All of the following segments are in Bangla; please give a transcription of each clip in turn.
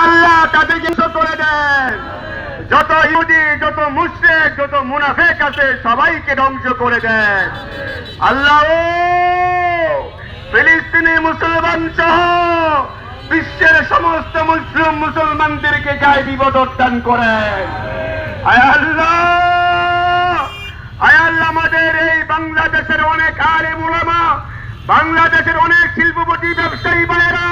আল্লাহ তাদেরকে ধ্বংস করে দেন। যত ইহুদি, যত মুশরিক, যত মুনাফিক আছে সবাইকে ধ্বংস করে দেন আল্লাহ। ফিলিস্তিনি মুসলমান সহ বিশ্বের সমস্ত মুসলিম মুসলমানদেরকে গায়ে বিপদ দান করেন আয় আল্লাহ। আয় আল্লাহ, আমাদের এই বাংলাদেশের অনেক আলেম উলামা, বাংলাদেশের অনেক শিল্পপতি ব্যবসায়ী ভাইয়েরা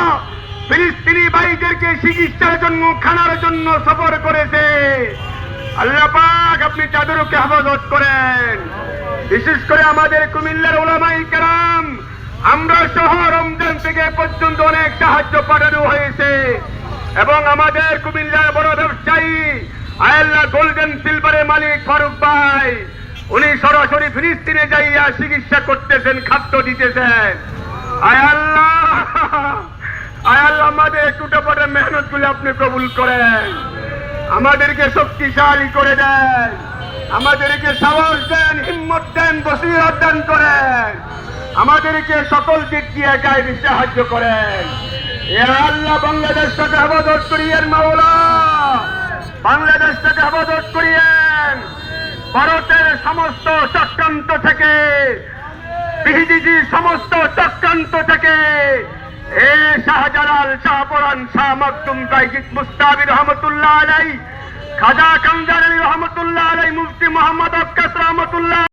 ফিলিস্তিনি ভাইদেরকে চিকিৎসার জন্য, খানার জন্য সফর করেছে। আল্লাহ পাক আপনি তাদেরকে হেফাজত করেন। বিশেষ করে আমাদের কুমিল্লার উলামায়ে কেরাম, আমরা সহ রমজান থেকে পর্যন্ত অনেক সাহায্য পাঠানো হয়েছে এবং আমাদের কুমিল্লার বড় ব্যবসায়ী আল্লাহ গোল্ডেন সিলভারের মালিক ফারুক ভাই, উনি সরাসরি ফিলিস্তিনে যাইয়া চিকিৎসা করতেছেন, খাদ্য দিতেছেন। আয় আল্লাহ, আয় আল্লাহ, আমাদের টুটাপাটা মেহনত গুলো আপনি কবুল করেন, আমাদেরকে শক্তিশালী করে দেন, আমাদেরকে সাহস দেন, হিম্মত দেন, বসিরত দান করেন, আমাদেরকে সকল দিক দিয়ে গায়ে সাহায্য করেন। এ আল্লাহ, বাংলাদেশটাকে হেফাজত করিয়েন মাওলা, বাংলাদেশটাকে হেফাজত করিয়েন ভারতের সমস্ত চক্রান্ত থেকে, বিহিডিজি সমস্ত চক্রান্ত থেকে। এ শাহজালাল, শাহপরান, শাহ মাকতুম, গাইজিদ মুস্তাবি রহমতুল্লাহ আলাই, খাজা কামজার আলী রহমতুল্লাহ আলাই, মুফতি মোহাম্মদ আক্কাস রহমতুল্লাহ